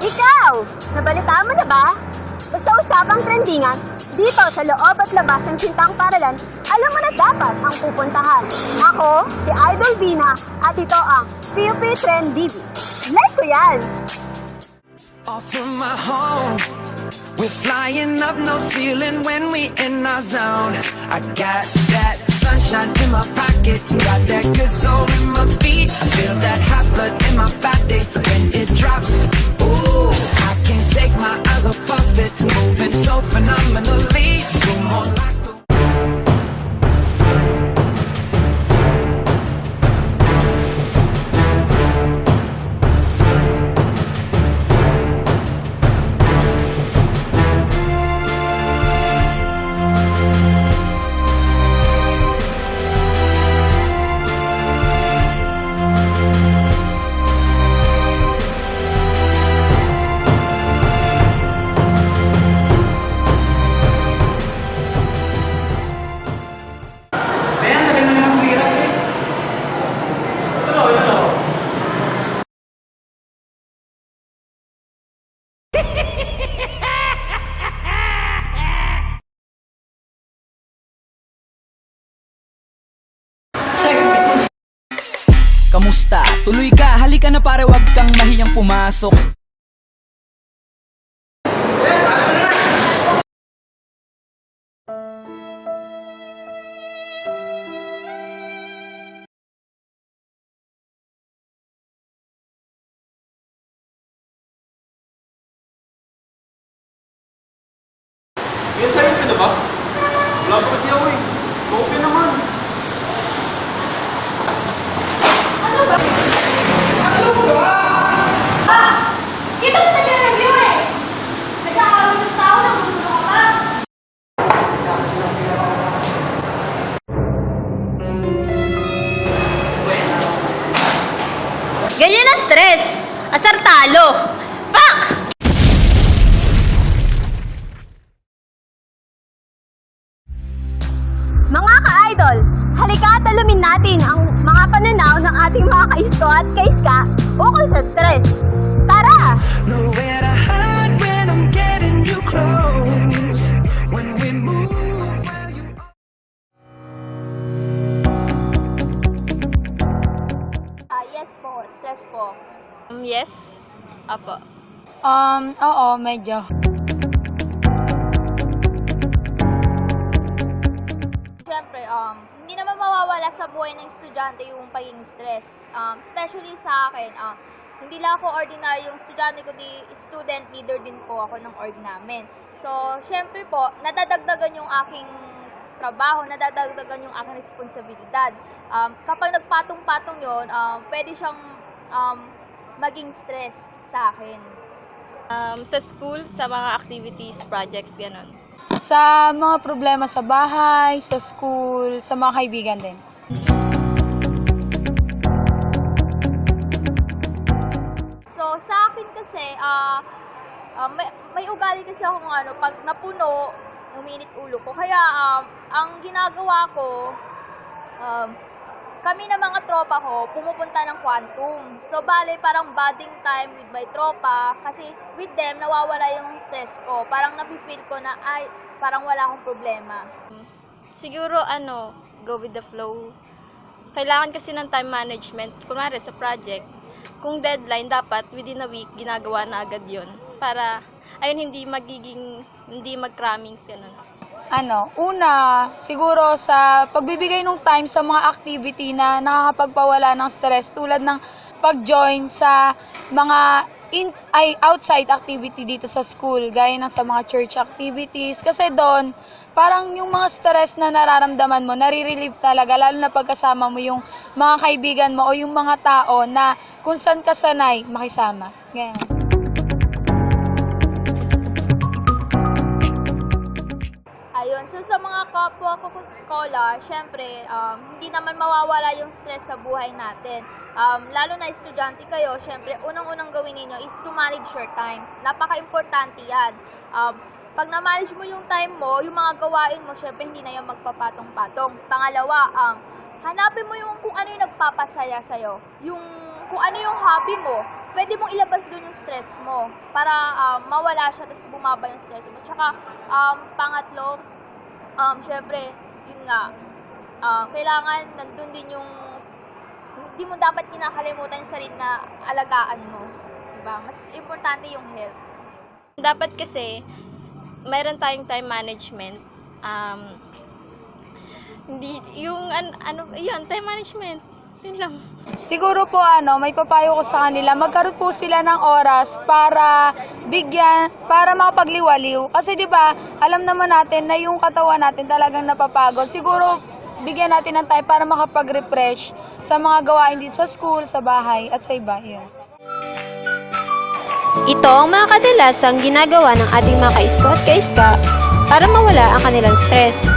Ikaw! Nabalitaan mo na ba? Basta usapang trendingan, dito sa loob at labas ng Sintang Paaralan, alam mo na dapat ang pupuntahan. Ako, si Idol Vina, at ito ang PUP Trend TV. Like ko yan! Off from my home, we're flying up no ceiling when we in our zone. I got that sunshine in my pocket, got that good soul in my feet. I feel that hot blood in my body when it drops. Ooh, I can't take my eyes off of it, moving so phenomenally. You're more like the Kamusta? Tuloy ka, halika na pare, wag kang mahiyang pumasok. Kaya sa'yo ka na ba? Wala pa kasi ako eh. Okay naman. Kita mo nag-review eh! Nag-aaral ng tao, nagulong ka ba? Ganyan ang stress! Asar talo! Pak! Mga ka-idol, halika at alamin natin ang mga pananaw ng ating mga kaisto at kaiska ukol sa stress. Tara! nowhere to hide when I'm getting you close. When we move, well, you Yes po, stress po. Yes. Apo. Oo, medyo. Siyempre, hindi naman mawawala sa buhay ng estudyante yung pagiging stress. Especially sa akin, hindi lang ako ordinaryong estudyante, kundi student leader din po ako ng org namin. So, siyempre po, nadadagdagan yung aking trabaho, nadadagdagan yung aking responsibilidad. Kapag nagpatong-patong yon, pwede siyang maging stress sa akin. Sa school, sa mga activities, projects, ganun. Sa mga problema sa bahay, sa school, sa mga kaibigan din. So, sa akin kasi, may ugali kasi akong pag napuno, uminit ulo ko. Kaya, ang ginagawa ko, kami na mga tropa ko, pumupunta ng Quantum. So, bale, parang bonding time with my tropa. Kasi with them, nawawala yung stress ko. Parang nafe-feel ko na, ay, parang wala akong problema. Siguro, go with the flow. Kailangan kasi ng time management. Kunwari, sa project, kung deadline, dapat within a week, ginagawa na agad yun. Para, ayun, hindi mag-crammings, ganun. Una, siguro sa pagbibigay ng time sa mga activity na nakakapagpawala ng stress tulad ng pag-join sa mga outside activity dito sa school, gaya ng sa mga church activities. Kasi doon, parang yung mga stress na nararamdaman mo, nare-relieve talaga, lalo na pagkasama mo yung mga kaibigan mo o yung mga tao na kung saan ka sanay makisama. Ganyan. Ayun, so sa mga kapwa ko sa skola, syempre, hindi naman mawawala yung stress sa buhay natin. Lalo na estudyante kayo, syempre, unang-unang gawin niyo is to manage your time. Napaka-importante yan. Pag na-manage mo yung time mo, yung mga gawain mo, syempre, hindi na yan magpapatong-patong. Pangalawa, hanapin mo yung kung ano yung nagpapasaya sa'yo. Yung kung ano yung hobby mo, pwede mong ilabas doon yung stress mo para mawala siya, tapos bumaba yung stress mo. Tsaka, pangatlo, syempre, yun nga, kailangan nandun din yung, hindi mo dapat kinakalimutan yung sarili na alagaan mo. Diba? Mas importante yung health. Dapat kasi, mayroon tayong time management. Hindi, yung, yun, time management. Yun lang. Siguro po may papayo ko sa kanila, magkaroon po sila ng oras para para makapagliwaliw. Kasi 'di ba, alam naman natin na yung katawan natin talagang napapagod. Siguro bigyan natin ng time para makapag-refresh sa mga gawain dito sa school, sa bahay at sa iba. Yun. Ito ang mga kadalasang ginagawa ng ating mga kaisko at kaiska para mawala ang kanilang stress.